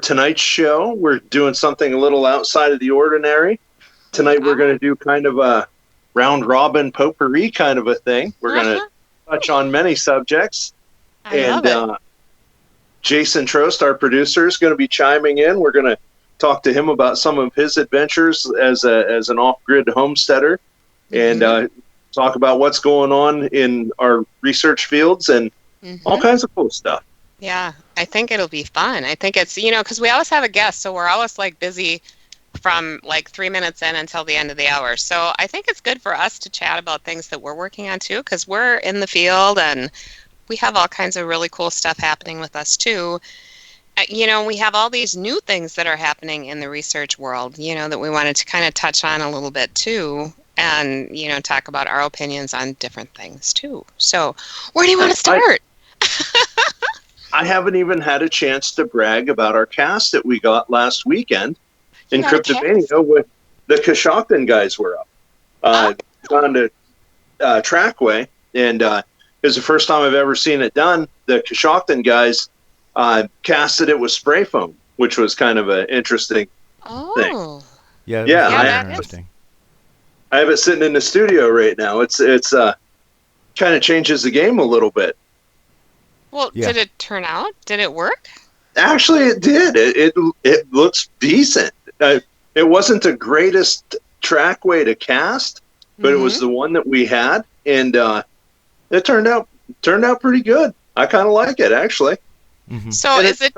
tonight's show, we're doing something a little outside of the ordinary. Tonight we're going to do kind of a round robin potpourri kind of a thing. We're going to touch on many subjects. I love it. Jason Trost, our producer, is going to be chiming in. We're going to talk to him about some of his adventures as an off-grid homesteader, and talk about what's going on in our research fields and all kinds of cool stuff. Yeah, I think it'll be fun. I think it's, because we always have a guest, so we're always like busy from like 3 minutes in until the end of the hour. So I think it's good for us to chat about things that we're working on too, because we're in the field and we have all kinds of really cool stuff happening with us too. We have all these new things that are happening in the research world, that we wanted to kind of touch on a little bit too, and, talk about our opinions on different things too. So where do you want to start? I haven't even had a chance to brag about our cast that we got last weekend in Cryptovania with the Coshocton guys were up. On the trackway, and it was the first time I've ever seen it done. The Coshocton guys casted it with spray foam, which was kind of an interesting thing. Yeah, that's interesting. I have it sitting in the studio right now. It's kind of changes the game a little bit. Well, did it turn out? Did it work? Actually, it did. It looks decent. It wasn't the greatest trackway to cast, but it was the one that we had, and it turned out pretty good. I kind of like it, actually. So and is it?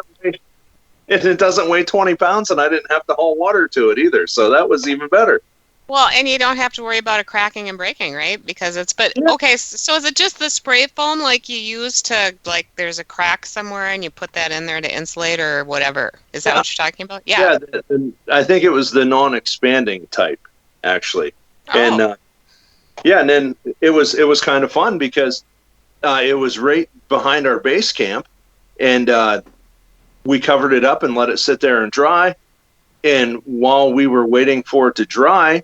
It doesn't weigh 20 pounds, and I didn't have to haul water to it either, so that was even better. Well, and you don't have to worry about it cracking and breaking, right? Because okay, so is it just the spray foam like you use to, like, there's a crack somewhere and you put that in there to insulate or whatever? Is that what you're talking about? Yeah. Yeah, I think it was the non-expanding type, actually. And and then it was kind of fun because it was right behind our base camp, and we covered it up and let it sit there and dry. And while we were waiting for it to dry,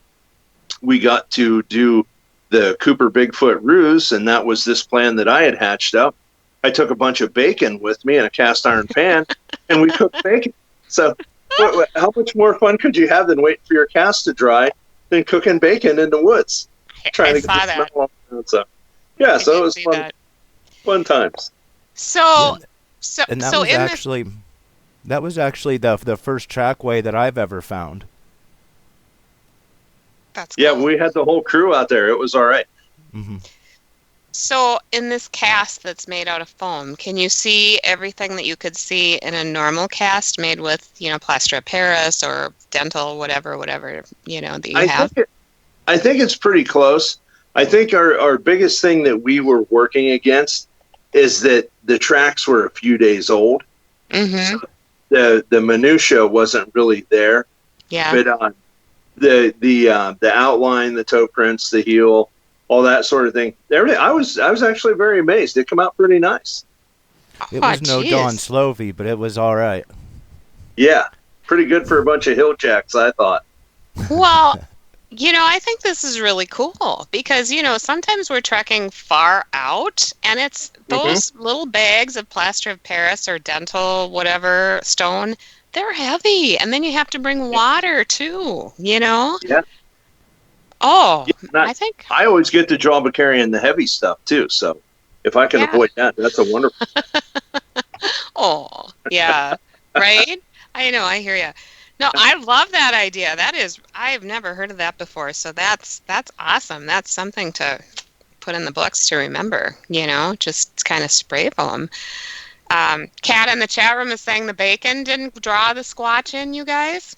we got to do the Cooper Bigfoot ruse, and that was this plan that I had hatched up. I took a bunch of bacon with me in a cast iron pan, and we cooked bacon. So how much more fun could you have than waiting for your cast to dry than cooking bacon in the woods? Trying to get the smell off. So it was fun. Fun times. So that was actually the first trackway that I've ever found. That's cool. Yeah, we had the whole crew out there. It was all right. So in this cast that's made out of foam, can you see everything that you could see in a normal cast made with, plaster of Paris or dental, whatever, that you have? I think it's pretty close. I think our biggest thing that we were working against is that the tracks were a few days old. So the minutia wasn't really there. Yeah. But the outline, the toe prints, the heel, all that sort of thing. Everything. I was actually very amazed. It came out pretty nice. It was no Don Slovey, but it was all right. Yeah, pretty good for a bunch of hill jacks, I thought. Well, I think this is really cool because, sometimes we're trekking far out and it's those little bags of plaster of Paris or dental, whatever, stone, they're heavy. And then you have to bring water too, Yeah. Oh, I think I always get the job of carrying the heavy stuff too. So if I can avoid that, that's a wonderful. Oh, yeah. Right. I know. I hear you. No, I love that idea. I've never heard of that before. So that's awesome. That's something to put in the books to remember, just kind of spray foam. Kat in the chat room is saying the bacon didn't draw the squatch in, you guys.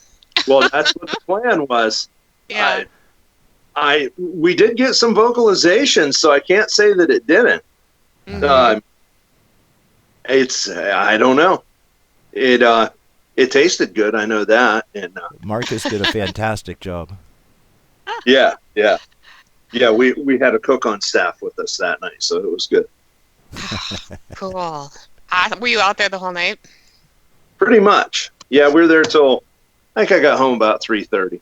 Well, that's what the plan was. Yeah. We did get some vocalization, so I can't say that it didn't. I don't know. It tasted good. I know that. And Marcus did a fantastic job. Yeah. We had a cook on staff with us that night, so it was good. Cool. Were you out there the whole night? Pretty much. Yeah, we were there till I think I got home about 3:30.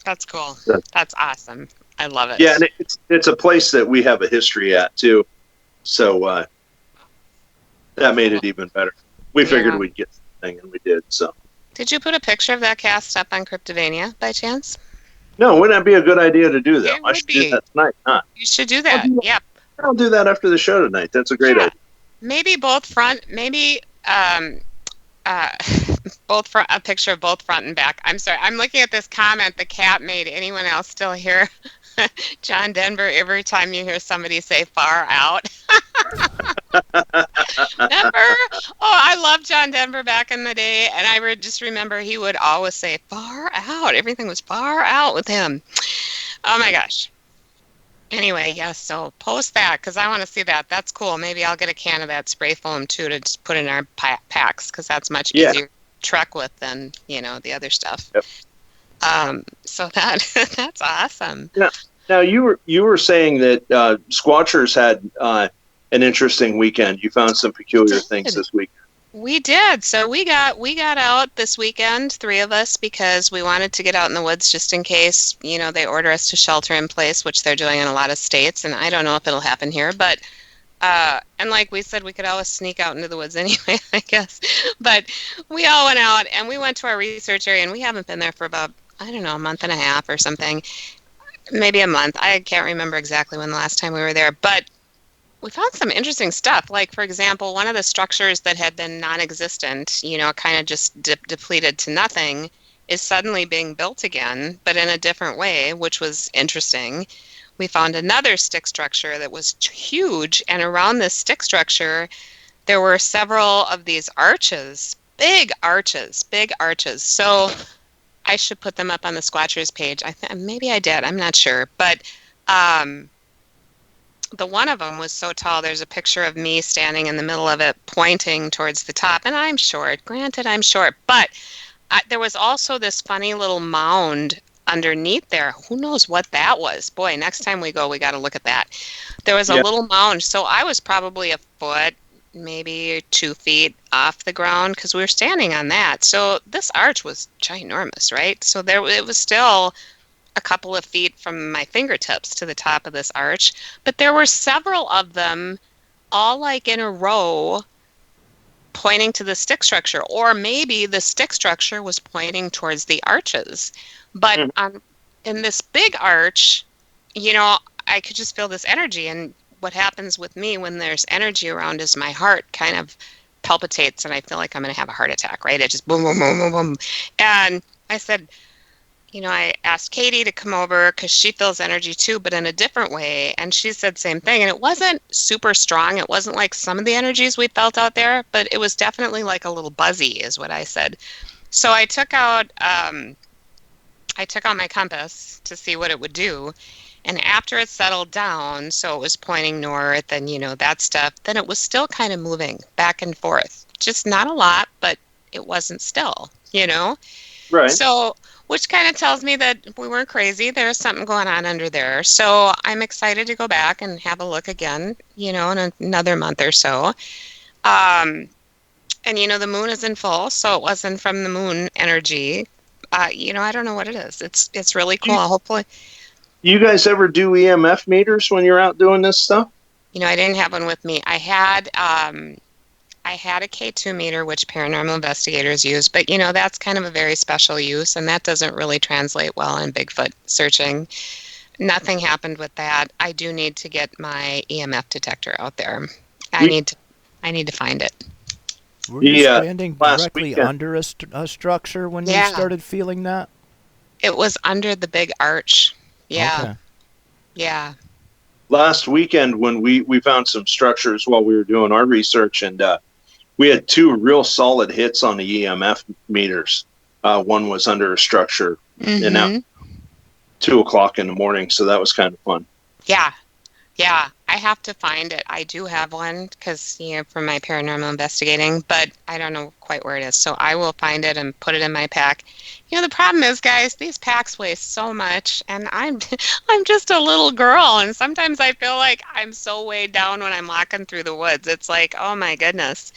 That's cool. That's awesome. I love it. Yeah, and it's a place that we have a history at too, so that made it even better. We figured we'd get everything, and we did. So. Did you put a picture of that cast up on Cryptovania by chance? No, wouldn't that be a good idea to do, though? It I would should do be. that tonight, huh? You should do that. Yep. I'll do that after the show tonight. That's a great idea. Maybe both front, maybe uh, both front, a picture of both front and back. I'm sorry. I'm looking at this comment the cat made. Anyone else still hear John Denver every time you hear somebody say far out? Remember? Oh, I loved John Denver back in the day, and I just remember he would always say far out. Everything was far out with him. Oh my gosh. Anyway, yes, so post that because I want to see that. That's cool. Maybe I'll get a can of that spray foam too to just put in our packs because that's much easier to truck with than, the other stuff. Yep. So that's awesome. Yeah. Now you were saying that Squatchers had an interesting weekend. You found some peculiar things this week. We did. So we got out this weekend, 3 of us, because we wanted to get out in the woods just in case, they order us to shelter in place, which they're doing in a lot of states. And I don't know if it'll happen here, but, and like we said, we could always sneak out into the woods anyway, I guess. But we all went out and we went to our research area and we haven't been there for about, I don't know, a month and a half or something, maybe a month. I can't remember exactly when the last time we were there, but we found some interesting stuff. Like, for example, one of the structures that had been non-existent, kind of just depleted to nothing, is suddenly being built again, but in a different way, which was interesting. We found another stick structure that was huge, and around this stick structure, there were several of these arches, big arches. So I should put them up on the Squatchers page. Maybe I did. I'm not sure. But the one of them was so tall, there's a picture of me standing in the middle of it, pointing towards the top. And I'm short. Granted, I'm short. But there was also this funny little mound underneath there. Who knows what that was? Boy, next time we go, we got to look at that. There was a little mound. So I was probably a foot, maybe 2 feet off the ground because we were standing on that. So this arch was ginormous, right? So it was still a couple of feet from my fingertips to the top of this arch, but there were several of them all like in a row pointing to the stick structure, or maybe the stick structure was pointing towards the arches. But in this big arch, I could just feel this energy, and what happens with me when there's energy around is my heart kind of palpitates and I feel like I'm going to have a heart attack, right? It just boom, boom, boom, boom, boom. And I said, I asked Katie to come over because she feels energy too, but in a different way. And she said same thing. And it wasn't super strong. It wasn't like some of the energies we felt out there, but it was definitely like a little buzzy is what I said. So I took out my compass to see what it would do. And after it settled down, so it was pointing north and, that stuff, then it was still kind of moving back and forth. Just not a lot, but it wasn't still, Right. So, which kind of tells me that we weren't crazy. There's something going on under there. So I'm excited to go back and have a look again, in another month or so. And, the moon is in full, so it wasn't from the moon energy. I don't know what it is. It's really cool. Hopefully. You guys ever do EMF meters when you're out doing this stuff? I didn't have one with me. I had a K2 meter, which paranormal investigators use, but that's kind of a very special use, and that doesn't really translate well in Bigfoot searching. Nothing happened with that. I do need to get my EMF detector out there. I need to find it. Were you standing directly under a structure when you started feeling that? It was under the big arch. Yeah. Okay. Yeah. Last weekend when we found some structures while we were doing our research, and we had 2 real solid hits on the EMF meters. One was under a structure, and now 2:00 in the morning, so that was kind of fun. Yeah, I have to find it. I do have one because, for my paranormal investigating, but I don't know quite where it is. So I will find it and put it in my pack. The problem is, guys, these packs weigh so much, and I'm just a little girl, and sometimes I feel like I'm so weighed down when I'm walking through the woods. It's like, oh my goodness.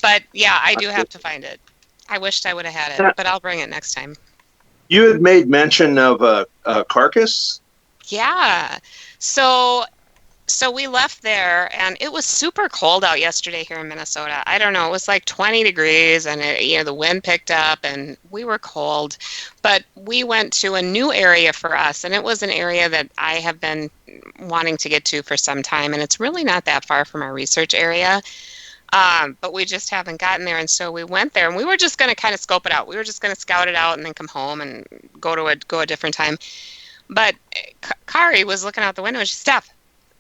But yeah, I do have to find it. I wished I would have had it, but I'll bring it next time. You had made mention of a carcass? Yeah. So so we left there, and it was super cold out yesterday here in Minnesota. I don't know, it was like 20 degrees, and the wind picked up, and we were cold. But we went to a new area for us, and it was an area that I have been wanting to get to for some time, and it's really not that far from our research area. But we just haven't gotten there, and so we went there, and we were just going to kind of scope it out. We were just going to scout it out and then come home and go a different time. But Kari was looking out the window, and she said, "Steph,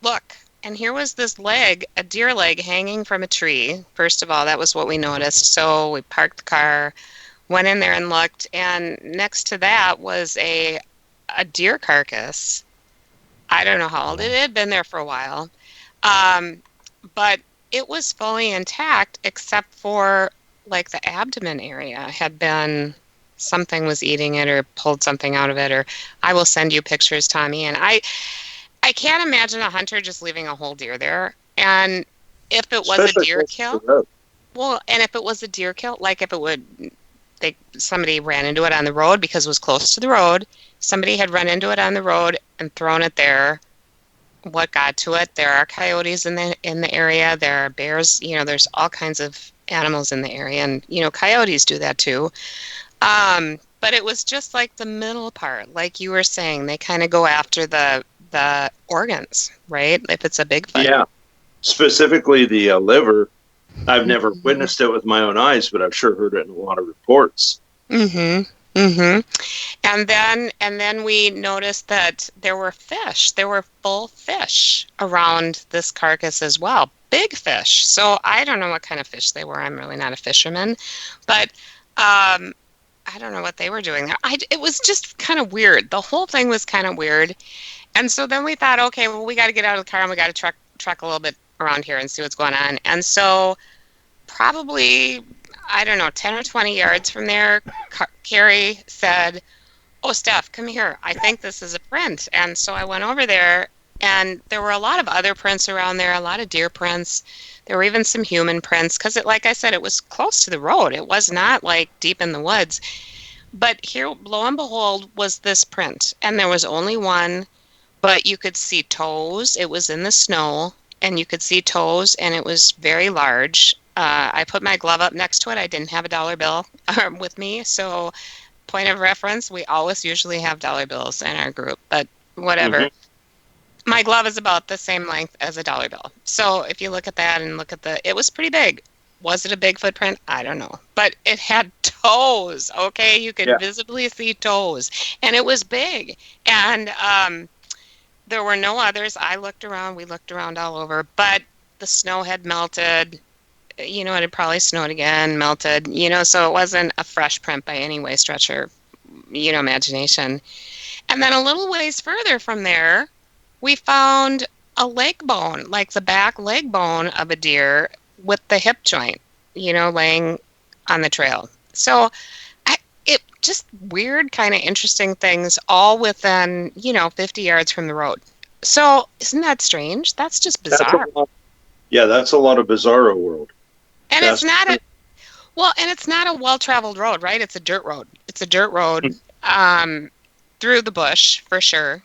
look." And here was this leg, a deer leg, hanging from a tree. First of all, that was what we noticed. So we parked the car, went in there and looked, and next to that was a deer carcass. I don't know how old it had been there for a while, but it was fully intact except for like the abdomen area had been, something was eating it or pulled something out of it. Or I will send you pictures, Tommy. And I can't imagine a hunter just leaving a whole deer there. And if it was a deer kill, well, and if it was a deer kill, like if it would, somebody ran into it on the road because it was close to the road. Somebody had run into it on the road and thrown it there. What got to it? There are coyotes in the area. There are bears. There's all kinds of animals in the area, and coyotes do that too. But it was just like the middle part, like you were saying. They kind of go after the organs, right? If it's a Bigfoot. Yeah, specifically the liver. I've never witnessed it with my own eyes, but I've sure heard it in a lot of reports. Mm-hmm. Mm-hmm. And then we noticed that there were fish. There were full fish around this carcass as well. Big fish. So I don't know what kind of fish they were. I'm really not a fisherman, but I don't know what they were doing there. It was just kind of weird. The whole thing was kind of weird. And so then we thought, okay, well, we got to get out of the car and we got to truck a little bit around here and see what's going on. And so probably, I don't know, 10 or 20 yards from there, Carrie said, "Oh, Steph, come here. I think this is a print." And so I went over there, and there were a lot of other prints around there, a lot of deer prints. There were even some human prints because, like I said, it was close to the road. It was not like deep in the woods. But here, lo and behold, was this print. And there was only one, but you could see toes. It was in the snow, and you could see toes, and it was very large. I put my glove up next to it. I didn't have a dollar bill with me. So, point of reference, we always usually have dollar bills in our group, but whatever. Mm-hmm. My glove is about the same length as a dollar bill. So if you look at that and look at it was pretty big. Was it a big footprint? I don't know. But it had toes, okay? You could visibly see toes. And it was big. And there were no others. We looked around all over. But the snow had melted. It had probably snowed again, melted, so it wasn't a fresh print by any way, stretch or, imagination. And then a little ways further from there, we found a leg bone, like the back leg bone of a deer with the hip joint, laying on the trail. So it just weird, kind of interesting things all within, 50 yards from the road. So isn't that strange? That's just bizarre. That's a lot of bizarro world. And it's not a well-traveled road, right? It's a dirt road. It's a dirt road through the bush for sure,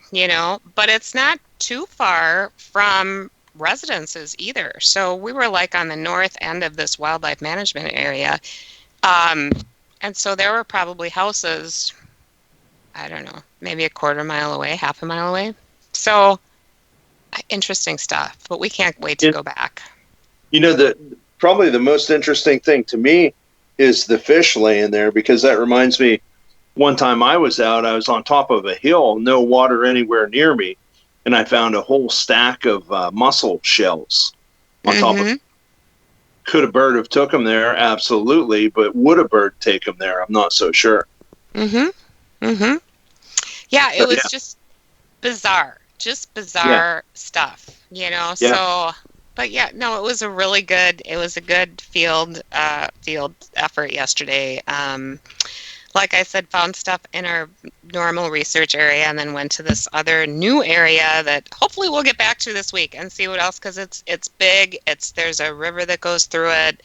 but it's not too far from residences either. So we were like on the north end of this wildlife management area. And so there were probably houses, I don't know, maybe a quarter mile away, half a mile away. So interesting stuff, but we can't wait to go back. Probably the most interesting thing to me is the fish laying there, because that reminds me, one time I was out, I was on top of a hill, no water anywhere near me, and I found a whole stack of mussel shells on top of it. Could a bird have took them there? Absolutely, but would a bird take them there? I'm not so sure. Yeah, it was just bizarre stuff, so... But it was a good field effort yesterday. Like I said, found stuff in our normal research area and then went to this other new area that hopefully we'll get back to this week and see what else, because it's big. There's a river that goes through it.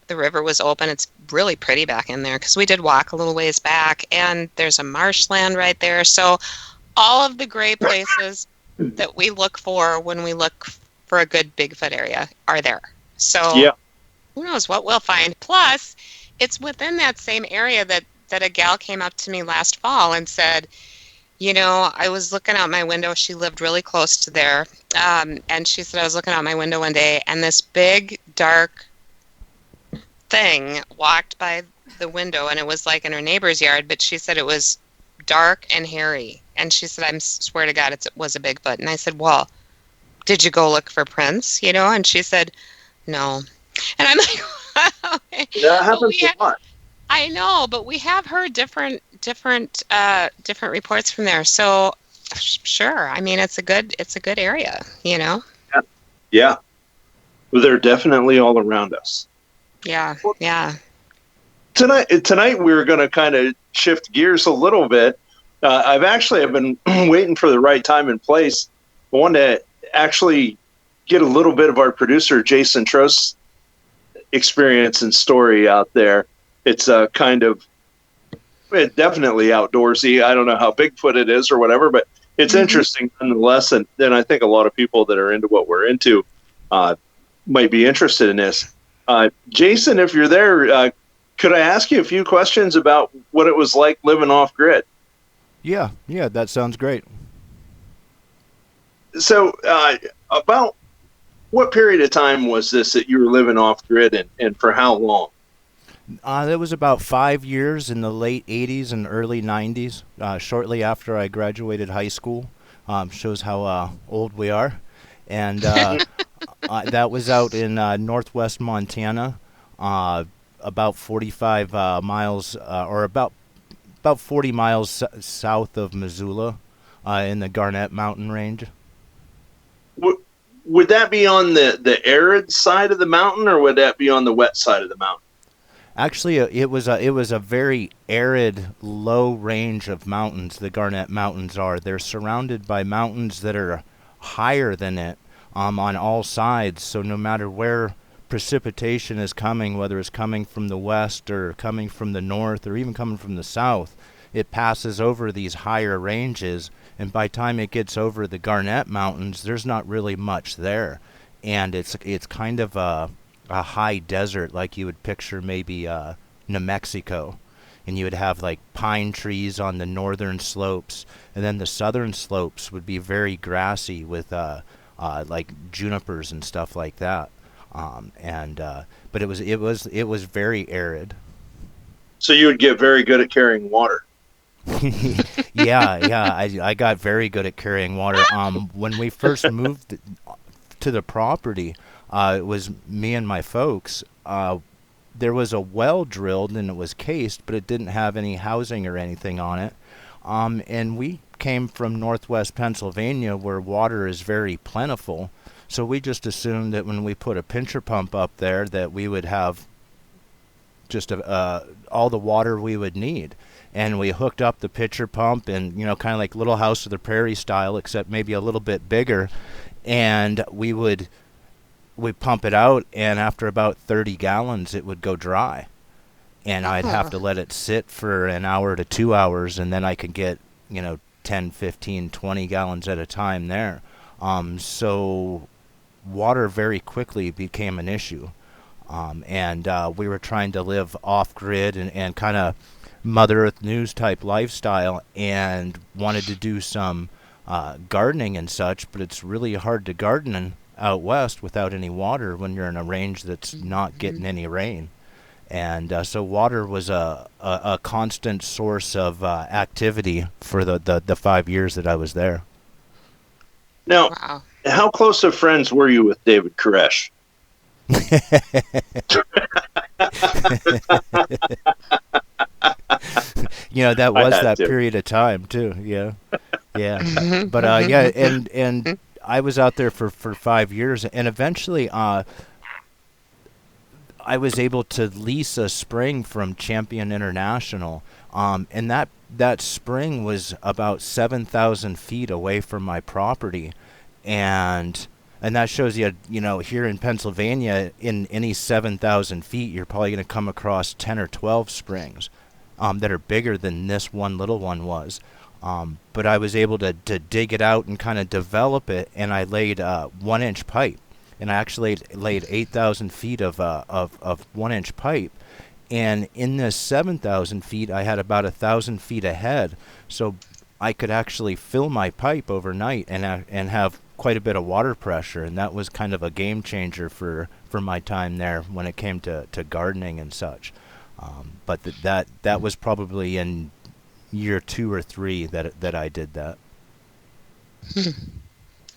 The river was open. It's really pretty back in there because we did walk a little ways back, and there's a marshland right there. So all of the great places that we look for when we look for a good Bigfoot area are there. So Yeah. who knows what we'll find. Plus, it's within that same area that a gal came up to me last fall and said, I was looking out my window. She lived really close to there. And she said, I was looking out my window one day, and this big, dark thing walked by the window, and it was like in her neighbor's yard, but she said it was dark and hairy. And she said, I swear to God, it was a Bigfoot. And I said, well, did you go look for prints? And she said, no. And I'm like, okay. That happens a lot. I know, but we have heard different reports from there. So sure, I mean it's a good area, Yeah. Yeah. Well, they're definitely all around us. Yeah. Yeah. Tonight we're going to kind of shift gears a little bit. I've been waiting for the right time and place. I wanted to actually get a little bit of our producer Jason Trost experience and story out there. It's definitely outdoorsy. I don't know how Bigfoot it is or whatever, but it's interesting nonetheless. And then I think a lot of people that are into what we're into might be interested in this. Jason, if you're there, could I ask you a few questions about what it was like living off grid? Yeah, that sounds great. So about what period of time was this that you were living off grid, and for how long? It was about 5 years in the late 80s and early 90s, shortly after I graduated high school. Shows how old we are. And that was out in northwest Montana, about 45 miles, or about 40 miles south of Missoula, in the Garnet Mountain Range. Would that be on the arid side of the mountain, or would that be on the wet side of the mountain? Actually, it was a very arid, low range of mountains. The Garnet Mountains are. They're surrounded by mountains that are higher than it, on all sides. So no matter where precipitation is coming, whether it's coming from the west or coming from the north or even coming from the south, it passes over these higher ranges. And by the time it gets over the Garnet Mountains, there's not really much there, and it's kind of a high desert, like you would picture maybe New Mexico, and you would have like pine trees on the northern slopes, and then the southern slopes would be very grassy with like junipers and stuff like that. But it was very arid. So you would get very good at carrying water. Yeah, I got very good at carrying water. When we first moved to the property, it was me and my folks. There was a well drilled and it was cased, but it didn't have any housing or anything on it. And we came from northwest Pennsylvania, where water is very plentiful. So we just assumed that when we put a pincher pump up there, that we would have just all the water we would need. And we hooked up the pitcher pump, and kind of like Little House of the Prairie style, except maybe a little bit bigger. And we pump it out, and after about 30 gallons, it would go dry. And I'd have to let it sit for an hour to 2 hours, and then I could get 10, 15, 20 gallons at a time there. So water very quickly became an issue. And we were trying to live off grid and kind of Mother Earth News type lifestyle, and wanted to do some gardening and such, but it's really hard to garden out west without any water when you're in a range that's not getting any rain. And so water was a constant source of activity for the 5 years that I was there. Now, How close of friends were you with David Koresh? That was that period of time too. Yeah. But and I was out there for 5 years, and eventually I was able to lease a spring from Champion International, and that spring was about 7,000 feet away from my property, and that shows you, here in Pennsylvania, in any 7,000 feet, you're probably going to come across 10 or 12 springs that are bigger than this one little one was. But I was able to dig it out and kind of develop it, and I laid 1 inch pipe, and I actually laid 8,000 feet of 1 inch pipe. And in this 7,000 feet, I had about 1,000 feet ahead, so I could actually fill my pipe overnight and have quite a bit of water pressure, and that was kind of a game changer for my time there when it came to gardening and such. But that was probably in year 2 or 3 that I did that.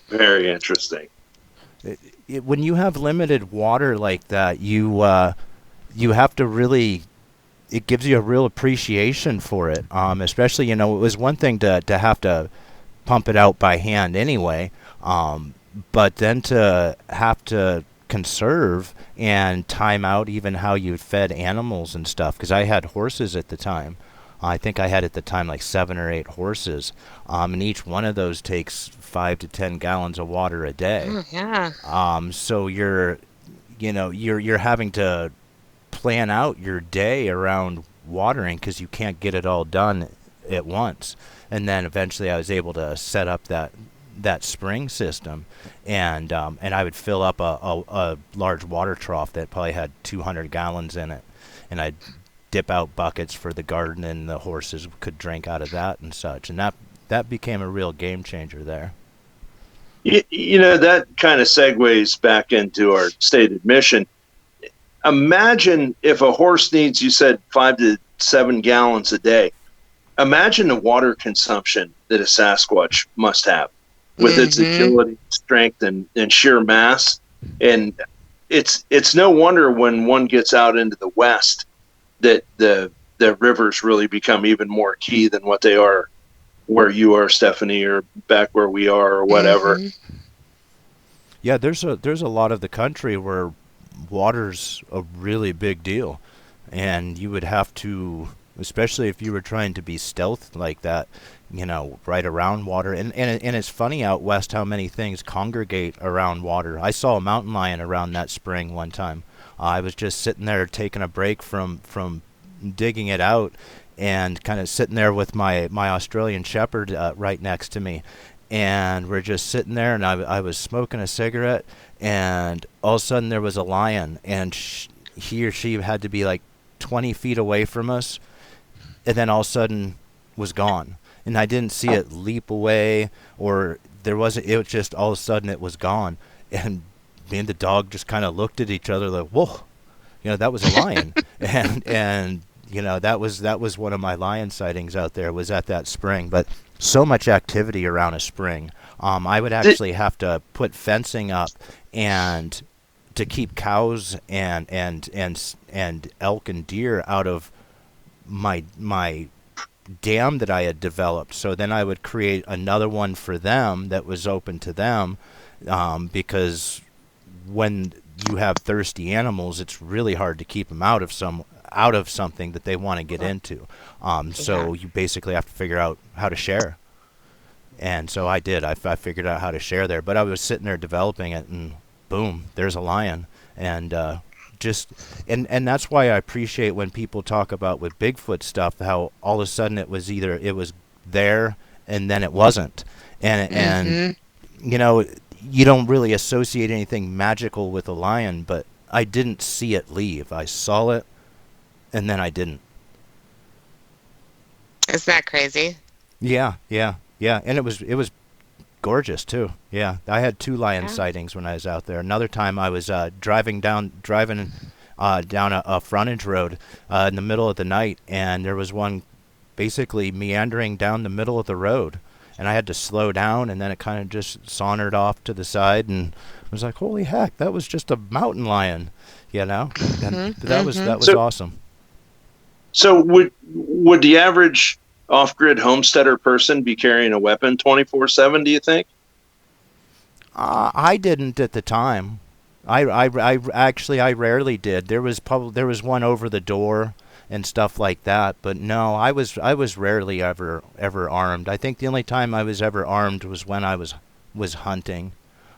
Very interesting. When you have limited water like that, you have to really, it gives you a real appreciation for it. Especially, it was one thing to have to pump it out by hand anyway, but then to have to conserve and time out even how you fed animals and stuff. Because I had horses at the time. I think I had at the time like 7 or 8 horses, and each one of those takes 5 to 10 gallons of water a day. Oh, yeah. So you're having to plan out your day around watering because you can't get it all done at once. And then eventually I was able to set up that spring system, and I would fill up a large water trough that probably had 200 gallons in it, and I'd dip out buckets for the garden, and the horses could drink out of that and such. And that became a real game changer there. That kind of segues back into our stated mission. Imagine if a horse needs, you said, 5 to 7 gallons a day. Imagine the water consumption that a Sasquatch must have with its agility, strength, and sheer mass. And it's no wonder when one gets out into the West that the rivers really become even more key than what they are where you are, Stephanie, or back where we are, or whatever. Yeah, there's a lot of the country where water's a really big deal, and you would have to, especially if you were trying to be stealth like that, right around water. And it's funny out west how many things congregate around water. I saw a mountain lion around that spring one time. I was just sitting there taking a break from digging it out, and kind of sitting there with my Australian Shepherd right next to me. And we're just sitting there, and I was smoking a cigarette, and all of a sudden there was a lion, and he or she had to be like 20 feet away from us, and then all of a sudden was gone. And I didn't see it leap away, or it was just all of a sudden it was gone. And me and the dog just kind of looked at each other like, whoa, that was a lion. and that was one of my lion sightings out there, was at that spring. But so much activity around a spring. I would actually have to put fencing up and to keep cows and elk and deer out of my dam that I had developed. So then I would create another one for them that was open to them, because when you have thirsty animals, it's really hard to keep them out of something that they want to get into. So you basically have to figure out how to share. And so I did. I figured out how to share there. But I was sitting there developing it, and boom, there's a lion. And and that's why I appreciate when people talk about with Bigfoot stuff, how all of a sudden it was there and then it wasn't. And you don't really associate anything magical with a lion, but I didn't see it leave. I saw it, and then I didn't. Isn't that crazy? Yeah. And it was gorgeous too. Yeah, I had 2 lion sightings when I was out there. Another time I was driving down a frontage road in the middle of the night, and there was one basically meandering down the middle of the road. And I had to slow down, and then it kind of just sauntered off to the side, and I was like, "Holy heck, that was just a mountain lion," And that was awesome. So would the average off-grid homesteader person be carrying a weapon 24/7? Do you think? I didn't at the time. I rarely did. There was one over the door and stuff like that, but no, I was rarely ever armed. I think the only time I was ever armed was when I was hunting,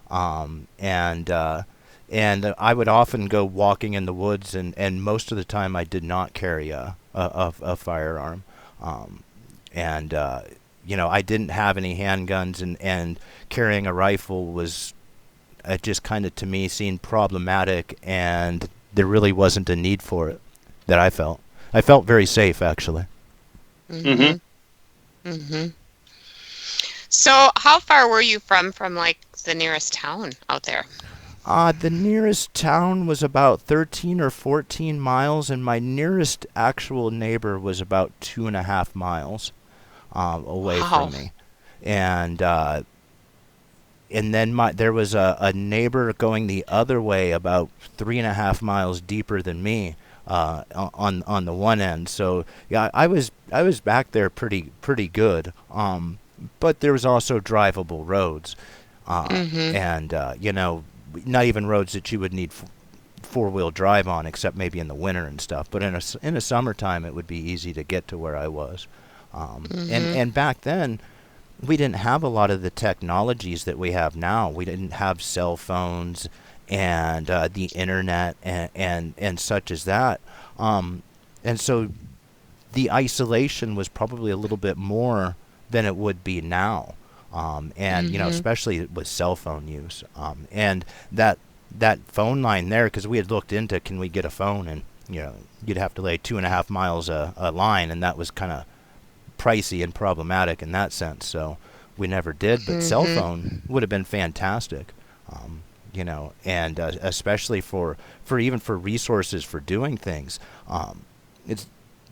and I would often go walking in the woods, and most of the time I did not carry a firearm, I didn't have any handguns, and carrying a rifle was just kind of, to me, seemed problematic, and there really wasn't a need for it that I felt. I felt very safe, actually. Mm-hmm. Mm-hmm. So how far were you from like the nearest town out there? The nearest town was about 13 or 14 miles, and my nearest actual neighbor was about 2.5 miles away from me. And then there was a neighbor going the other way about 3.5 miles deeper than me on the one end. So yeah, I was back there pretty good. But there was also drivable roads, and not even roads that you would need four-wheel drive on, except maybe in the winter and stuff. But in the summertime, it would be easy to get to where I was. And back then, we didn't have a lot of the technologies that we have now. We didn't have cell phones and the internet and such as that. And so the isolation was probably a little bit more than it would be now. Especially with cell phone use. And that phone line there, because we had looked into, can we get a phone? And, you'd have to lay 2.5 miles a line, and that was kind of pricey and problematic in that sense. So we never did, but cell phone would have been fantastic. And especially for resources for doing things.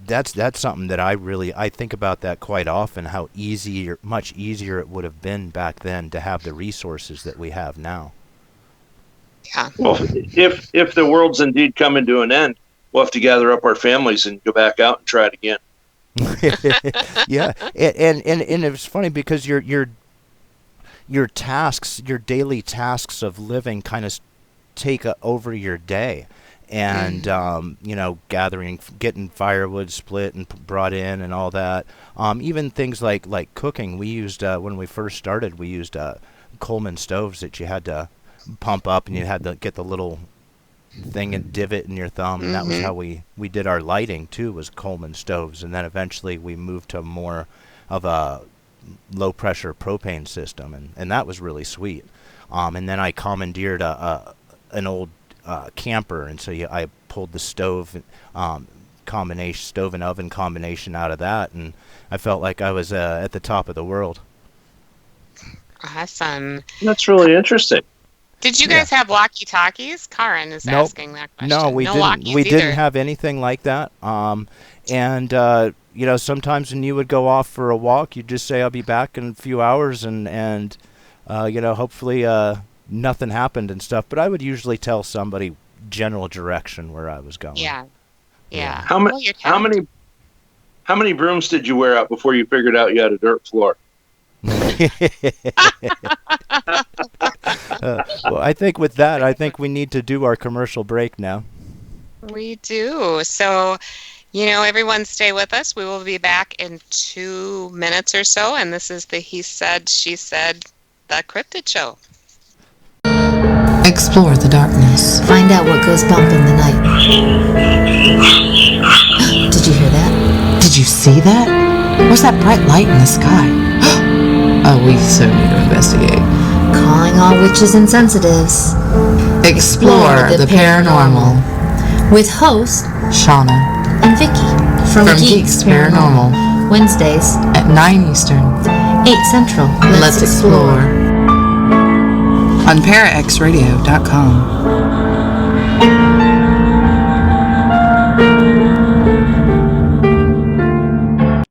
That's something that I think about that quite often, how much easier it would have been back then to have the resources that we have now. Yeah. Well, if the world's indeed coming to an end, we'll have to gather up our families and go back out and try it again. Yeah, and it was funny because your tasks, your daily tasks of living, kind of take over your day. And getting firewood split and brought in and all that. Even things like cooking. We used when we first started, we used Coleman stoves that you had to pump up, and you had to get the little thing and divot in your thumb. And that was how we did our lighting too, was Coleman stoves. And then eventually we moved to more of a low pressure propane system, and that was really sweet. And then I commandeered an old camper, and so I pulled the stove and oven combination out of that, and I felt like I was at the top of the world. Awesome. That's really interesting. Did you guys have walkie-talkies? Karen is asking that question. No, we didn't. We didn't have anything like that. Sometimes when you would go off for a walk, you'd just say, "I'll be back in a few hours," and hopefully nothing happened and stuff. But I would usually tell somebody general direction where I was going. Yeah. How many brooms did you wear out before you figured out you had a dirt floor? Well, I think with that, we need to do our commercial break now. We do. So, everyone stay with us. We will be back in 2 minutes or so. And this is the He Said, She Said, The Cryptid Show. Explore the darkness. Find out what goes bump in the night. Did you hear that? Did you see that? What's that bright light in the sky? Oh, we so need to investigate. Calling all witches and sensitives. Explore the paranormal. With host Shauna and Vicky from Geeks Paranormal. Wednesdays at 9 Eastern, 8 Central. Let's explore. On paraxradio.com.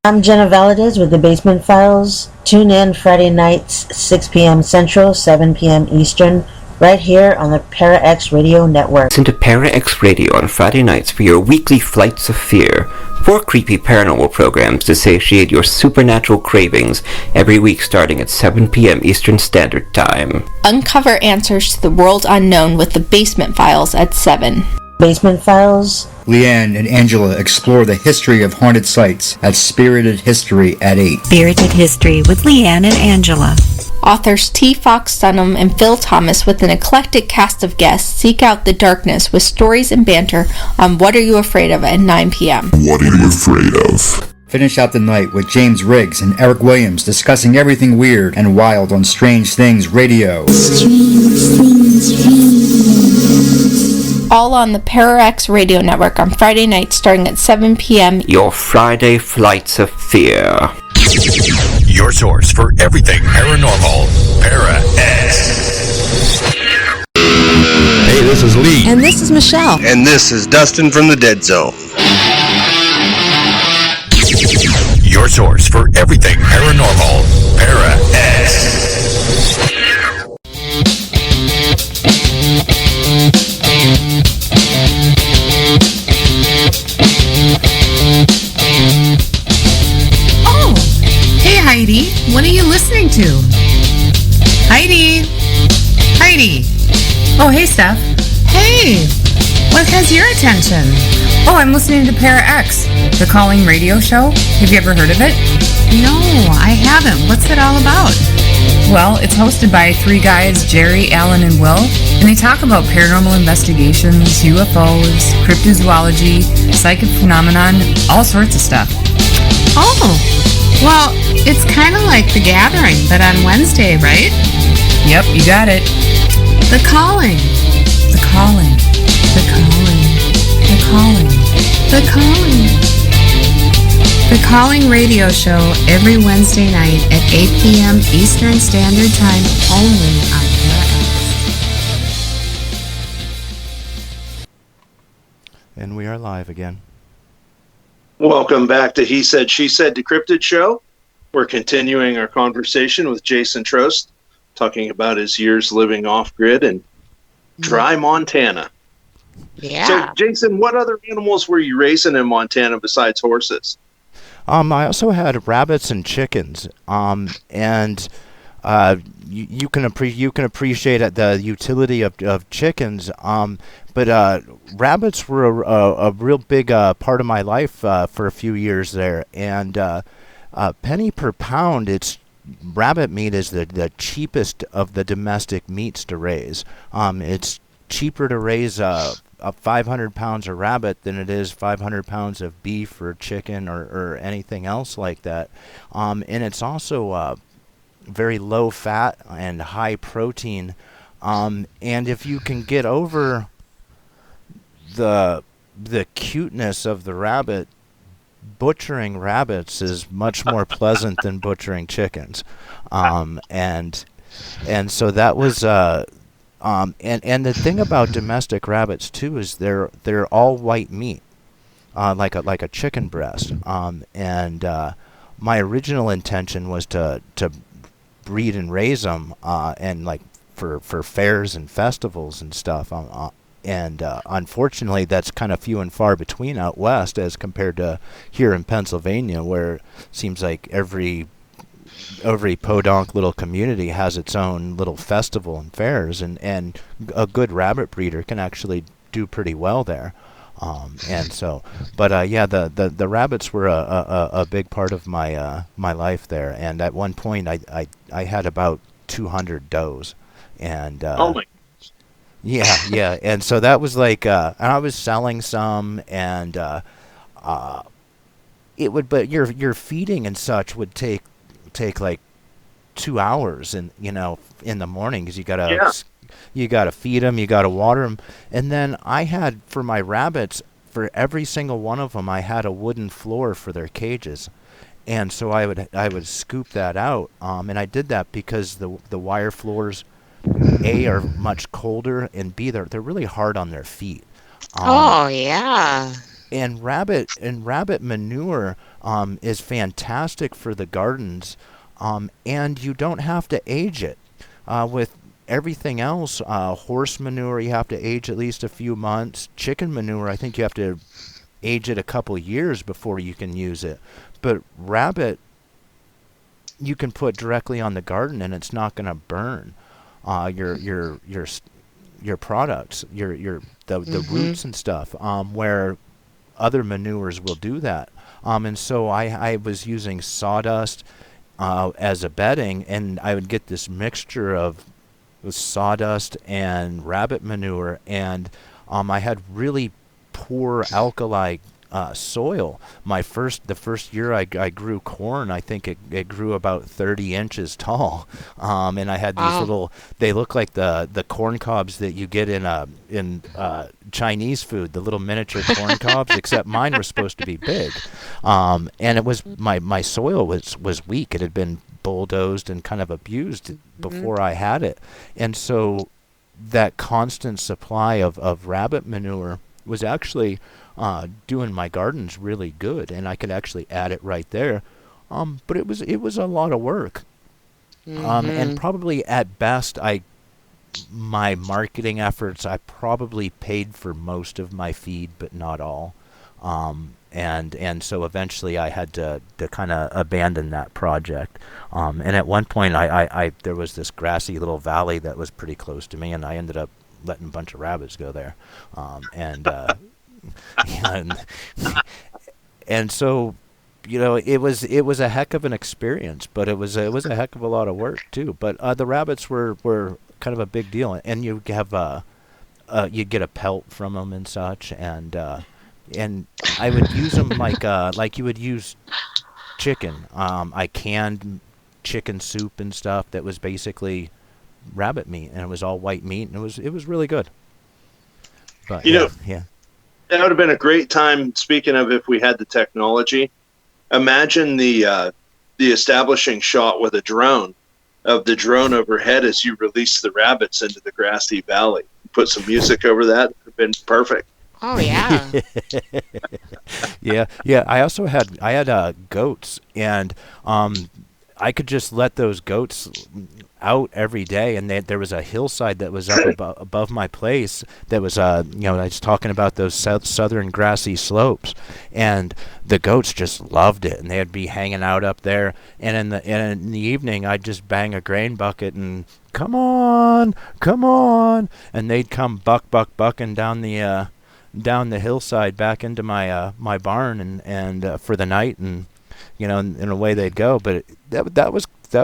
I'm Jenna Valadez with the Basement Files. Tune in Friday nights, 6 p.m. Central, 7 p.m. Eastern, right here on the Para-X Radio Network. Listen to Para-X Radio on Friday nights for your weekly Flights of Fear. 4 creepy paranormal programs to satiate your supernatural cravings every week starting at 7 p.m. Eastern Standard Time. Uncover answers to the world unknown with the Basement Files at 7. Basement Files. Leanne and Angela explore the history of haunted sites at Spirited History at 8. Spirited History with Leanne and Angela. Authors T. Fox Dunham and Phil Thomas, with an eclectic cast of guests, seek out the darkness with stories and banter on What Are You Afraid Of at 9 p.m. What Are You Afraid Of? Finish out the night with James Riggs and Eric Williams discussing everything weird and wild on Strange Things Radio. All on the ParaX Radio Network on Friday nights starting at 7 p.m. Your Friday Flights of Fear. Your source for everything paranormal. ParaX. Hey, this is Lee. And this is Michelle. And this is Dustin from the Dead Zone. Your source for everything paranormal. ParaX. Oh, hey Heidi, what are you listening to? Heidi! Heidi! Oh, hey Steph. Hey! What has your attention? Oh, I'm listening to ParaX, the calling radio show. Have you ever heard of it? No, I haven't. What's it all about? Well, it's hosted by three guys, Jerry, Alan, and Will, and they talk about paranormal investigations, UFOs, cryptozoology, psychic phenomenon, all sorts of stuff. Oh, well, it's kind of like The Gathering, but on Wednesday, right? Yep, you got it. The Calling. The Calling. The Calling. The Calling. The Calling. The Calling radio show every Wednesday night at 8 p.m. Eastern Standard Time only on ParaX. And we are live again. Welcome back to He Said, She Said Decrypted Show. We're continuing our conversation with Jason Trost, talking about his years living off-grid in dry Montana. Yeah. So, Jason, what other animals were you raising in Montana besides horses? I also had rabbits and chickens, and you can appreciate the utility of chickens, but rabbits were a real big part of my life for a few years there, and penny per pound, rabbit meat is the cheapest of the domestic meats to raise. It's cheaper to raise a 500 pounds of rabbit than it is 500 pounds of beef or chicken or anything else like that. And it's also very low fat and high protein. And if you can get over the cuteness of the rabbit, butchering rabbits is much more pleasant than butchering chickens. And so that was and the thing about domestic rabbits too is they're all white meat, like a chicken breast. And my original intention was to breed and raise them, and like for fairs and festivals and stuff. And unfortunately, that's kind of few and far between out west as compared to here in Pennsylvania, where it seems like every podunk little community has its own little festival and fairs, and a good rabbit breeder can actually do pretty well there. And so, but yeah, the rabbits were a big part of my my life there, and at one point I had about 200 does, and oh my. Yeah, and so that was like, and I was selling some, and it would, but your feeding and such would take like 2 hours, and in the morning, because you gotta feed them, you gotta water them, and then I had for my rabbits, for every single one of them, I had a wooden floor for their cages, and so I would scoop that out, and I did that because the wire floors, A, are much colder, and B, they're really hard on their feet. Oh yeah. And rabbit manure is fantastic for the gardens, and you don't have to age it. With everything else, horse manure you have to age at least a few months. Chicken manure, I think you have to age it a couple years before you can use it. But rabbit, you can put directly on the garden, and it's not going to burn your products, the roots and stuff, where other manures will do that. And so I was using sawdust as a bedding, and I would get this mixture of sawdust and rabbit manure, and I had really poor alkali soil. The first year I grew corn, I think it grew about 30 inches tall, and I had these little. They look like the corn cobs that you get in Chinese food, the little miniature corn cobs, except mine were supposed to be big, and it was my soil was weak. It had been bulldozed and kind of abused before I had it, and so that constant supply of rabbit manure was actually doing my gardens really good, and I could actually add it right there. But it was a lot of work, and probably at best, my marketing efforts, I probably paid for most of my feed, but not all. And so eventually I had to kind of abandon that project. And at one point, I there was this grassy little valley that was pretty close to me, and I ended up letting a bunch of rabbits go there, and so, it was a heck of an experience, but it was a heck of a lot of work too. But the rabbits were kind of a big deal, and you have you get a pelt from them and such, and I would use them like you would use chicken. I canned chicken soup and stuff that was basically rabbit meat, and it was all white meat, and it was really good. But yeah. That would have been a great time. Speaking of, if we had the technology, imagine the establishing shot with a drone of the drone overhead as you release the rabbits into the grassy valley. Put some music over that. It would have been perfect. Oh yeah. yeah. I also had goats, and I could just let those goats out every day, and there was a hillside that was up above my place that was I was talking about those southern grassy slopes, and the goats just loved it, and they'd be hanging out up there, and in the evening I'd just bang a grain bucket and come on, and they'd come bucking down the hillside back into my barn and for the night, and in a way they'd go. But that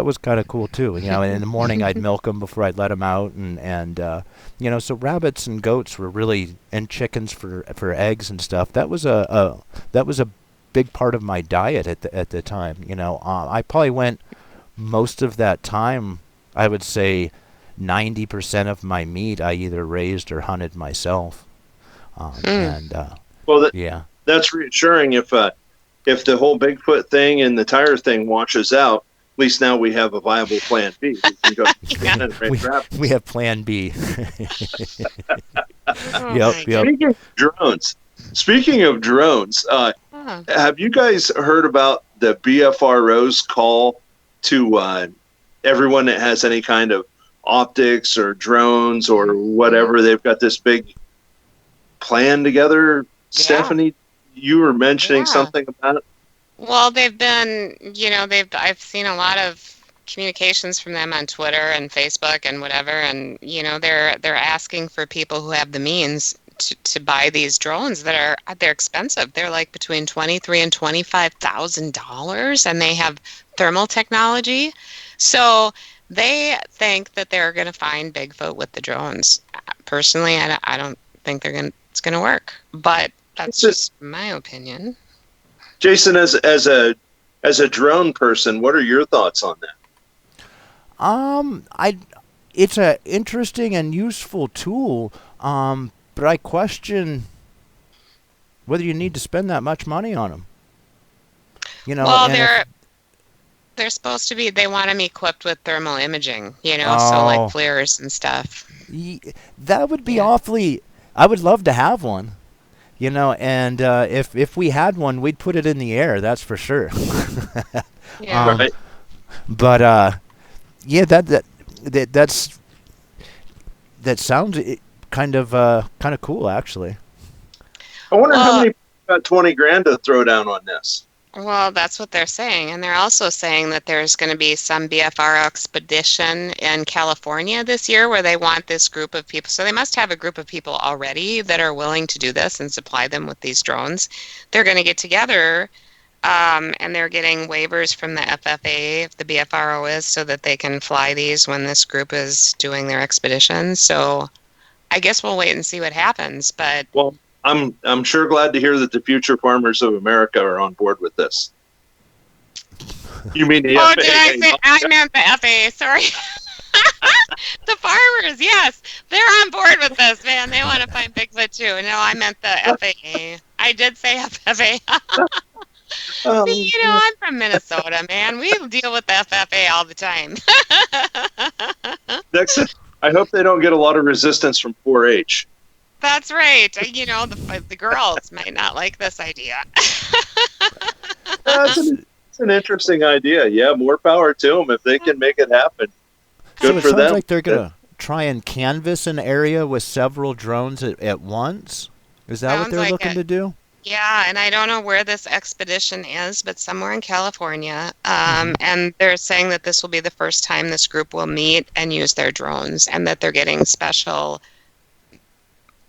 was kind of cool too. And in the morning I'd milk them before I'd let them out, and so rabbits and goats were really, and chickens for eggs and stuff. That was a big part of my diet at the time. I probably went most of that time. I would say 90% of my meat I either raised or hunted myself. That's reassuring. If the whole Bigfoot thing and the tire thing washes out, at least now we have a viable plan B. We can go and raise rabbits. We have plan B. Yep. Speaking of drones, have you guys heard about the BFRO's call to everyone that has any kind of optics or drones or whatever? They've got this big plan together. Stephanie, you were mentioning something about it. Well, they've been, I've seen a lot of communications from them on Twitter and Facebook and whatever, and they're asking for people who have the means to buy these drones they're expensive. They're like between $23,000 and $25,000, and they have thermal technology. So they think that they're going to find Bigfoot with the drones. Personally, I don't think it's going to work, but that's just my opinion. Jason, as a drone person, what are your thoughts on that? It's an interesting and useful tool, but I question whether you need to spend that much money on them. Well, they're supposed to be. They want them equipped with thermal imaging, so like FLIRs and stuff. That would be awfully. I would love to have one. And if we had one, we'd put it in the air. That's for sure. Right. But that sounds kind of cool, actually. I wonder how many got $20,000 to throw down on this. Well, that's what they're saying, and they're also saying that there's going to be some BFR expedition in California this year where they want this group of people. So they must have a group of people already that are willing to do this and supply them with these drones. They're going to get together, and they're getting waivers from the FFA, if the BFRO is, so that they can fly these when this group is doing their expedition. So I guess we'll wait and see what happens. But I'm sure glad to hear that the future farmers of America are on board with this. You mean the FAA? Did I say? I meant the FAA. Sorry. The farmers, yes, they're on board with this, man. They want to find Bigfoot too. No, I meant the FAA. I did say FFA. See, I'm from Minnesota, man. We deal with the FFA all the time. Next, I hope they don't get a lot of resistance from 4-H. That's right. The girls might not like this idea. It's an interesting idea. Yeah, more power to them if they can make it happen. Good so for it sounds them. like they're going to try and canvas an area with several drones at once? Is that what they're looking to do? Yeah, and I don't know where this expedition is, but somewhere in California. And they're saying that this will be the first time this group will meet and use their drones, and that they're getting special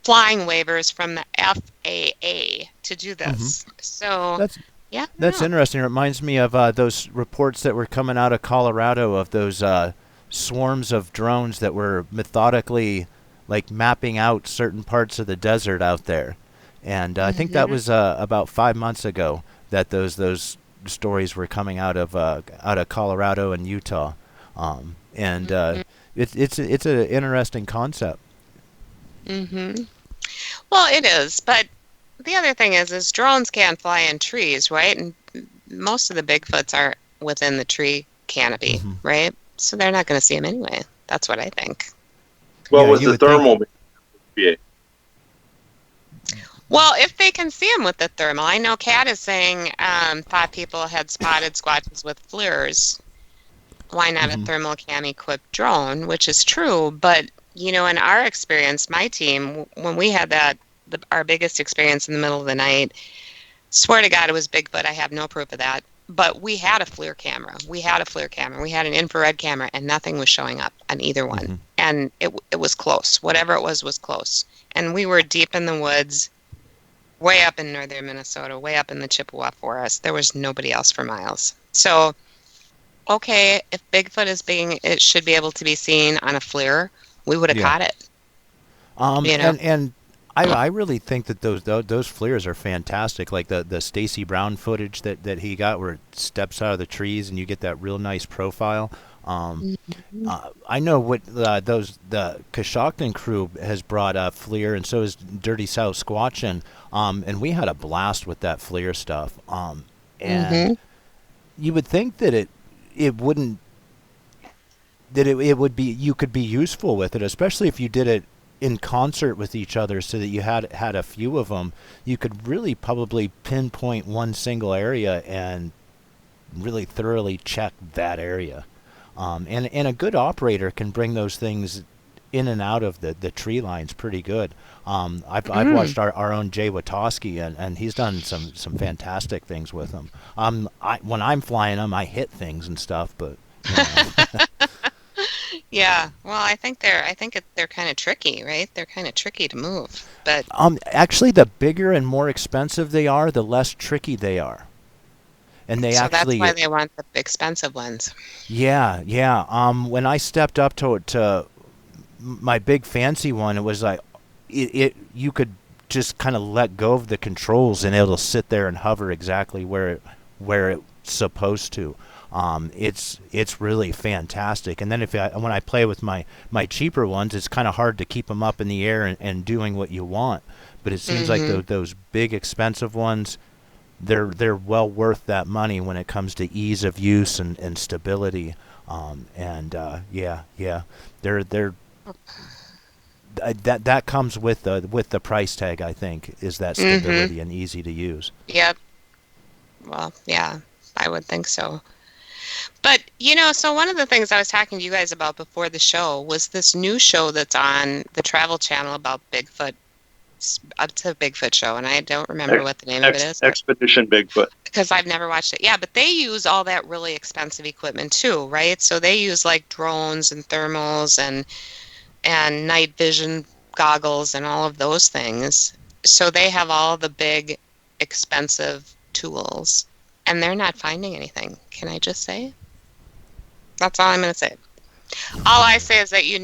flying waivers from the FAA to do this. So that's interesting. It reminds me of those reports that were coming out of Colorado of those swarms of drones that were methodically like mapping out certain parts of the desert out there. And I think that was about 5 months ago that those stories were coming out of Colorado and Utah, it's an interesting concept. Well, it is, but the other thing is drones can't fly in trees, right? And most of the Bigfoots are within the tree canopy, right? So they're not going to see them anyway. That's what I think. Well, with the thermal, yeah. Well, if they can see them with the thermal, I know Kat is saying thought people had spotted squatches with FLIRs. Why not a thermal cam equipped drone? Which is true, but in our experience, my team, when we had our biggest experience in the middle of the night, swear to God it was Bigfoot. I have no proof of that. But we had a FLIR camera. We had an infrared camera, and nothing was showing up on either one. And it was close. Whatever it was close. And we were deep in the woods, way up in northern Minnesota, way up in the Chippewa forest. There was nobody else for miles. So, okay, if Bigfoot it should be able to be seen on a FLIR, we would have caught it. And I really think that those FLIRs are fantastic. Like the Stacy Brown footage that he got, where it steps out of the trees and you get that real nice profile. I know what the Coshocton crew has brought up FLIR, and so is Dirty South Squatchin'. And we had a blast with that FLIR stuff. And you would think that it wouldn't. That it would be, you could be useful with it, especially if you did it in concert with each other, so that you had a few of them. You could really probably pinpoint one single area and really thoroughly check that area. And a good operator can bring those things in and out of the tree lines pretty good. I've watched our own Jay Watoski, and he's done some fantastic things with them. When I'm flying them, I hit things and stuff, but. Yeah, well, I think they're kind of tricky, right? They're kind of tricky to move, but actually, the bigger and more expensive they are, the less tricky they are, and that's why they want the expensive ones. Yeah. When I stepped up to my big fancy one, it was like you could just kind of let go of the controls, and it'll sit there and hover exactly where it's supposed to. It's really fantastic. And then when I play with my cheaper ones, it's kind of hard to keep them up in the air and doing what you want. But it seems like those big expensive ones, they're well worth that money when it comes to ease of use and stability. That comes with the price tag, I think, is that stability and easy to use. Yep. Well, yeah, I would think so. But, so one of the things I was talking to you guys about before the show was this new show that's on the Travel Channel about Bigfoot. It's a Bigfoot show, and I don't remember what the name of it is. Expedition Bigfoot. Because I've never watched it. Yeah, but they use all that really expensive equipment too, right? So they use like drones and thermals and night vision goggles and all of those things. So they have all the big, expensive tools. And they're not finding anything. Can I just say? That's all I'm going to say. All I say is that you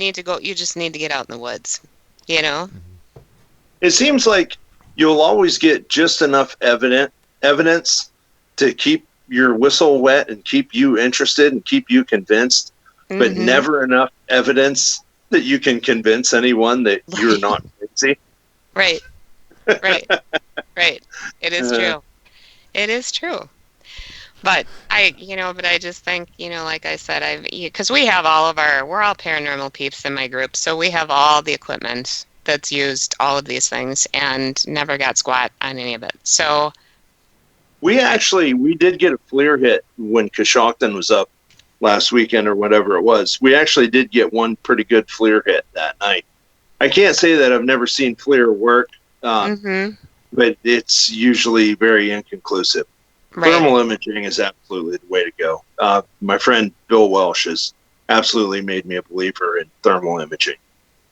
just need to get out in the woods, It seems like, you'll always get just enough evidence to keep your whistle wet and keep you interested and keep you convinced, but never enough evidence that you can convince anyone that you're not crazy. Right. Right. It is true. It is true. But I just think, like I said, because we're all paranormal peeps in my group, so we have all the equipment that's used, all of these things, and never got squat on any of it. So we did get a FLIR hit when Coshocton was up last weekend or whatever it was. We actually did get one pretty good FLIR hit that night. I can't say that I've never seen FLIR work, but it's usually very inconclusive. Right. Thermal imaging is absolutely the way to go. My friend Bill Welsh has absolutely made me a believer in thermal imaging.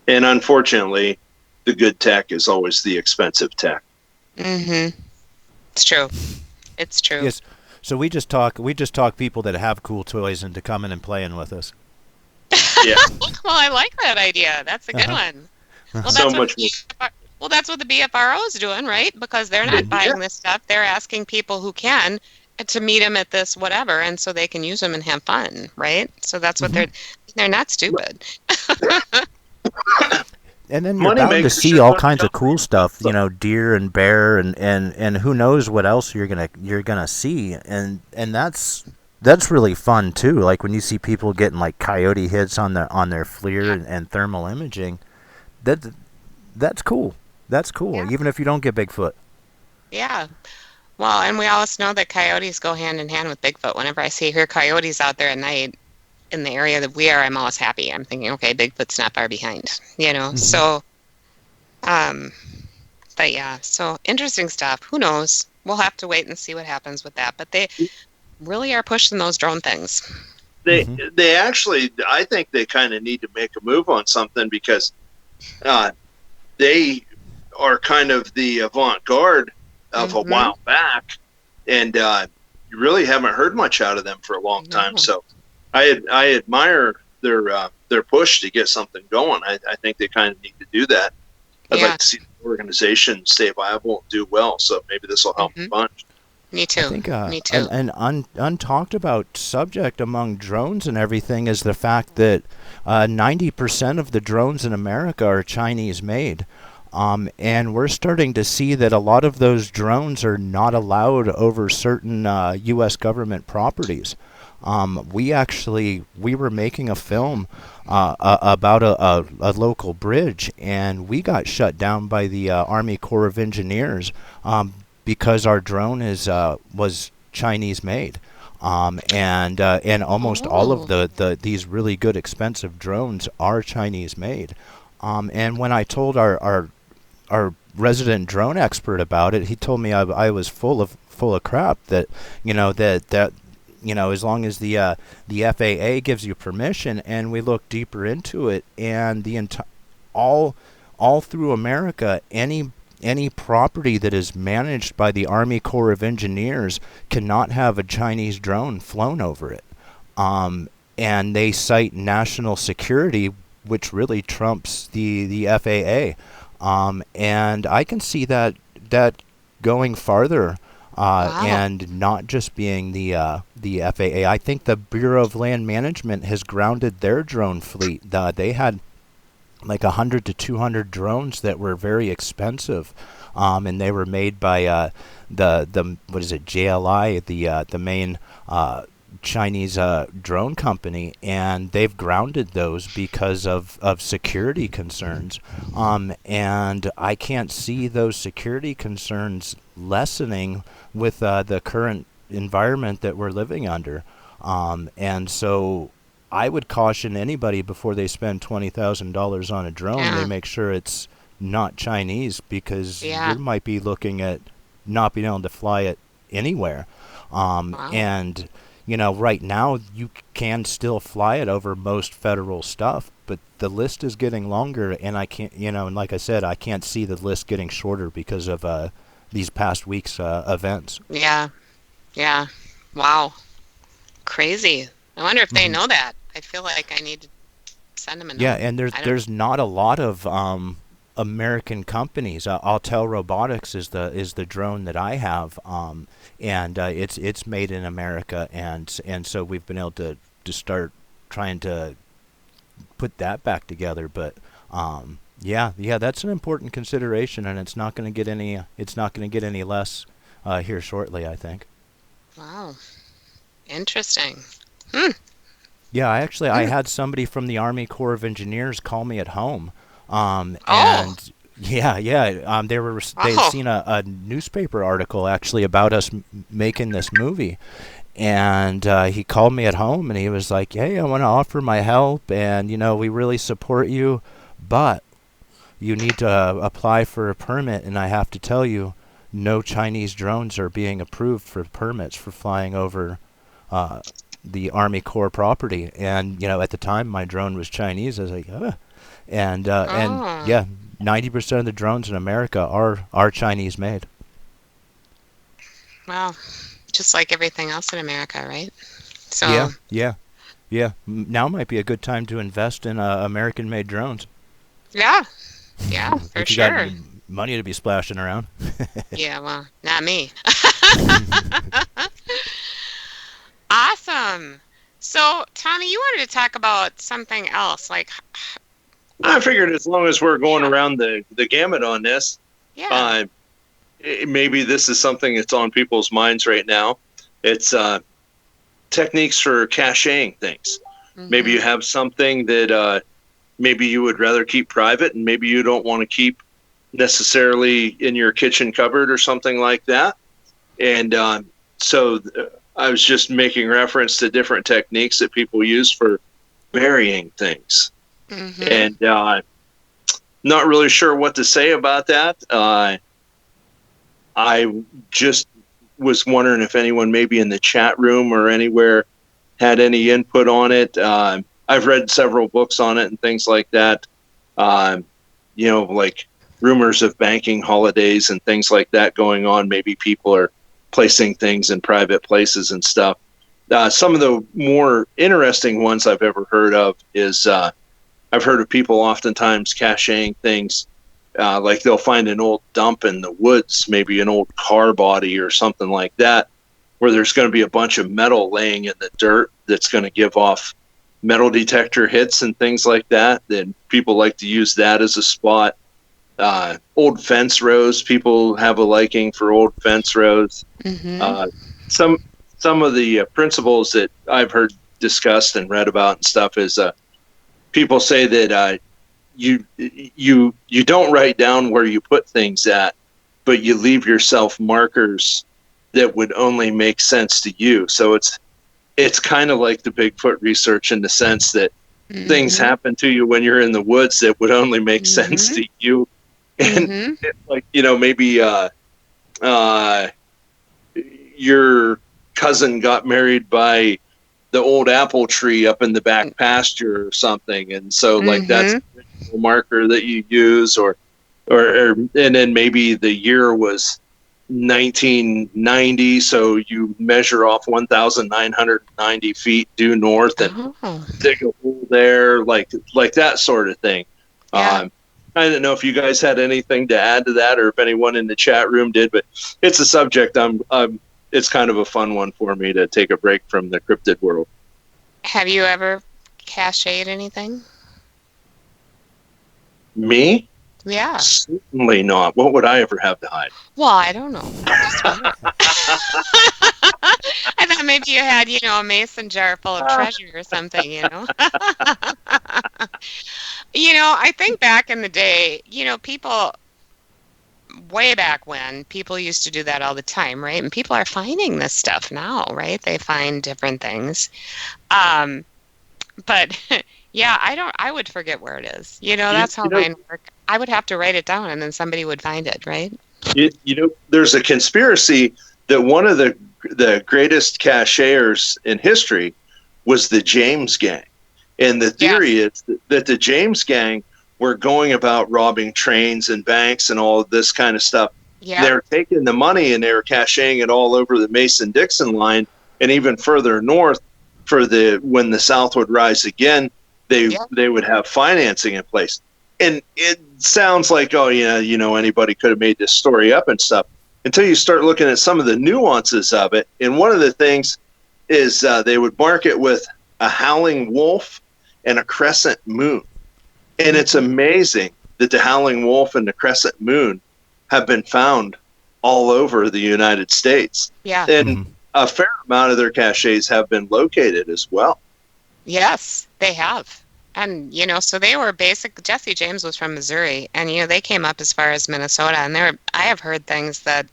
And unfortunately, the good tech is always the expensive tech. It's true. It's true. Yes. So we just talk people that have cool toys into coming and playing with us. Yeah. Well, I like that idea. That's a good one. Well, so much more. Well, that's what the BFRO is doing, right? Because they're not buying this stuff. They're asking people who can to meet them at this whatever, and so they can use them and have fun, right? So that's what they're not stupid. And then you're bound to see all kinds of cool stuff, deer and bear and who knows what else you're gonna see, and that's really fun too. Like when you see people getting like coyote hits on their FLIR and thermal imaging, that's cool. That's cool, even if you don't get Bigfoot. Yeah. Well, and we always know that coyotes go hand in hand with Bigfoot. Whenever I hear coyotes out there at night in the area that we are, I'm always happy. I'm thinking, okay, Bigfoot's not far behind, So, but yeah, so interesting stuff. Who knows? We'll have to wait and see what happens with that. But they really are pushing those drone things. They actually, I think they kind of need to make a move on something because they are kind of the avant-garde of a while back, and you really haven't heard much out of them for a long time. So I admire their push to get something going. I think they kind of need to do that. I'd like to see the organization stay viable and do well. So maybe this will help a bunch. Me too. I think, Me too. An untalked about subject among drones and everything is the fact that 90% of the drones in America are Chinese made. And we're starting to see that a lot of those drones are not allowed over certain U.S. government properties. We were making a film about a local bridge, and we got shut down by the Army Corps of Engineers because our drone was Chinese made. And almost all of these really good expensive drones are Chinese made. And when I told our resident drone expert about it, he told me I was full of crap. That as long as the FAA gives you permission, and we look deeper into it, and all through America, any property that is managed by the Army Corps of Engineers cannot have a Chinese drone flown over it. And they cite national security, which really trumps the FAA. And I can see that going farther, and not just being the FAA. I think the Bureau of Land Management has grounded their drone fleet. They had like 100 to 200 drones that were very expensive, and they were made by the what is it, JLI, the main Chinese drone company, and they've grounded those because of security concerns. And I can't see those security concerns lessening with the current environment that we're living under. And so I would caution anybody before they spend $20,000 on a drone, they make sure it's not Chinese, because you might be looking at not being able to fly it anywhere. And right now you can still fly it over most federal stuff, but the list is getting longer, and I can't, and like I said, I can't see the list getting shorter because of these past week's events. Yeah. Wow. Crazy. I wonder if they know that. I feel like I need to send them a note. Yeah, and there's not a lot of American companies. Altel Robotics is the drone that I have, and it's made in America, and so we've been able to start trying to put that back together. But yeah, that's an important consideration, and it's not going to get any less here shortly, I think. Wow, interesting. Yeah, I had somebody from the Army Corps of Engineers call me at home. And they'd seen a newspaper article actually about us making this movie, and he called me at home and he was like, "Hey, I want to offer my help, and we really support you, but you need to apply for a permit, and I have to tell you, no Chinese drones are being approved for permits for flying over the Army Corps property." And at the time my drone was Chinese. I was like, and 90% of the drones in America are Chinese made. Well, just like everything else in America, right? So Yeah. Now might be a good time to invest in American made drones. Yeah, for if you sure. got money to be splashing around. Yeah, well, not me. Awesome. So, Tommy, you wanted to talk about something else, like. I figured as long as we're going around the gamut on this, maybe this is something that's on people's minds right now. It's techniques for caching things. Mm-hmm. Maybe you have something that maybe you would rather keep private, and maybe you don't want to keep necessarily in your kitchen cupboard or something like that. And so I was just making reference to different techniques that people use for burying things. Mm-hmm. And not really sure what to say about that. I just was wondering if anyone maybe in the chat room or anywhere had any input on it. I've read several books on it and things like that. Like rumors of banking holidays and things like that going on. Maybe people are placing things in private places and stuff. Some of the more interesting ones I've ever heard of is I've heard of people oftentimes caching things, like they'll find an old dump in the woods, maybe an old car body or something like that, where there's going to be a bunch of metal laying in the dirt that's going to give off metal detector hits and things like that. Then people like to use that as a spot. Old fence rows, people have a liking for old fence rows. Mm-hmm. Some of the principles that I've heard discussed and read about and stuff is people say that you don't write down where you put things at, but you leave yourself markers that would only make sense to you. So it's kind of like the Bigfoot research in the sense that mm-hmm. things happen to you when you're in the woods that would only make mm-hmm. sense to you. And mm-hmm. like, maybe your cousin got married by the old apple tree up in the back pasture or something, and so like mm-hmm. that's a marker that you use, or and then maybe the year was 1990, so you measure off 1,990 feet due north and dig a hole there, like that sort of thing. Yeah. I don't know if you guys had anything to add to that, or if anyone in the chat room did, but it's a subject it's kind of a fun one for me to take a break from the cryptid world. Have you ever cached anything? Me? Yeah. Certainly not. What would I ever have to hide? Well, I don't know. I thought maybe you had, a mason jar full of treasure or something, I think back in the day, people... way back when, people used to do that all the time, right? And people are finding this stuff now, right? They find different things. But yeah, I would forget where it is. That's how mine work. I would have to write it down and then somebody would find it, right? There's a conspiracy that one of the greatest cachers in history was the James Gang. And the theory is that the James Gang were going about robbing trains and banks and all of this kind of stuff. Yeah. They're taking the money and they're caching it all over the Mason-Dixon line and even further north when the South would rise again, they would have financing in place. And sounds like, oh yeah, anybody could have made this story up and stuff, until you start looking at some of the nuances of it. And one of the things is they would mark it with a howling wolf and a crescent moon. And it's amazing that the howling wolf and the crescent moon have been found all over the United States. Yeah. And a fair amount of their caches have been located as well. Yes, they have. And, so they were Jesse James was from Missouri, and, they came up as far as Minnesota, and I have heard things that,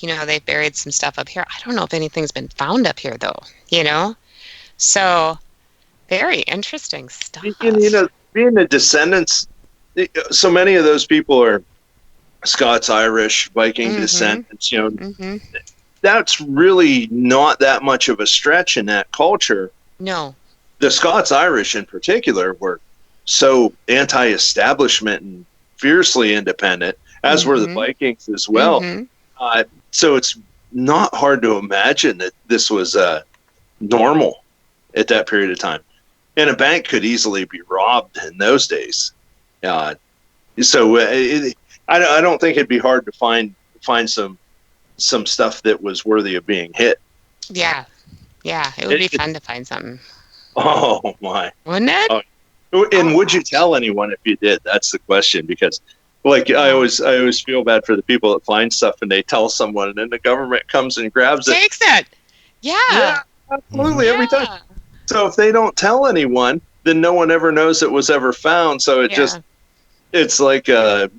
they buried some stuff up here. I don't know if anything's been found up here, though, So, very interesting stuff. And, being the descendants, so many of those people are Scots, Irish, Viking descendants, that's really not that much of a stretch in that culture. No. The Scots Irish in particular were so anti-establishment and fiercely independent, as were the Vikings as well. So it's not hard to imagine that this was normal at that period of time. And a bank could easily be robbed in those days. So I don't think it'd be hard to find some stuff that was worthy of being hit. Yeah. Yeah, it would be fun to find something. Oh my! Wouldn't it? And would you tell anyone if you did? That's the question. Because, I always feel bad for the people that find stuff and they tell someone, and then the government comes and grabs it. Takes it. Yeah. Absolutely, every time. So if they don't tell anyone, then no one ever knows it was ever found. So it's like a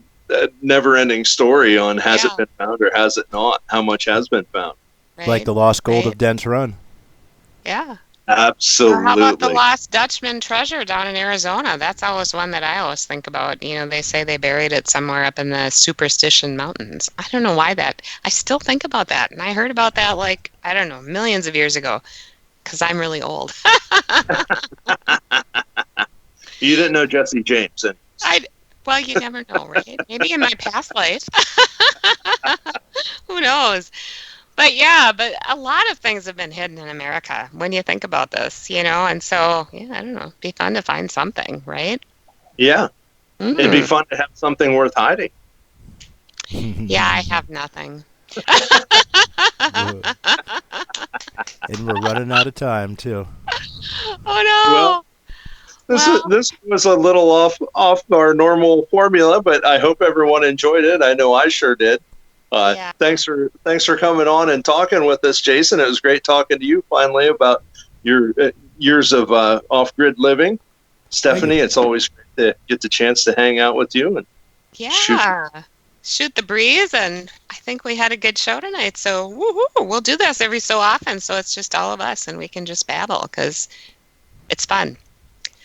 never-ending story on has it been found or has it not? How much has been found? Right. Like the lost gold of Dent's Run. Yeah. Absolutely. Or how about the lost Dutchman treasure down in Arizona? That's always one that I always think about. They say they buried it somewhere up in the Superstition Mountains. I don't know why I still think about that. And I heard about that, I don't know, millions of years ago, because I'm really old. You didn't know Jesse James. Well, you never know, right? Maybe in my past life. Who knows? But a lot of things have been hidden in America when you think about this, and so, I don't know, it'd be fun to find something, right? Yeah. It'd be fun to have something worth hiding. Yeah, I have nothing. And we're running out of time, too. Oh, no. This was a little off our normal formula, but I hope everyone enjoyed it. I know I sure did. Thanks for coming on and talking with us, Jason. It was great talking to you finally about your years of off-grid living. Stephanie, it's always great to get the chance to hang out with you and shoot the breeze. And I think we had a good show tonight. So we'll do this every so often. So it's just all of us and we can just babble because it's fun.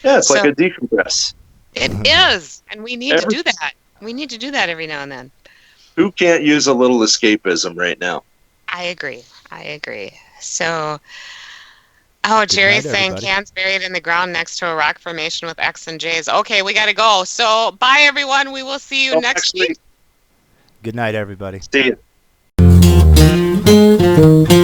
Yeah, it's like a decompress. It is, and we need to do that. We need to do that every now and then. Who can't use a little escapism right now? I agree. So, Jerry's saying cans buried in the ground next to a rock formation with X and J's. Okay, we got to go. So, bye, everyone. We will see you next week. Good night, everybody. See you.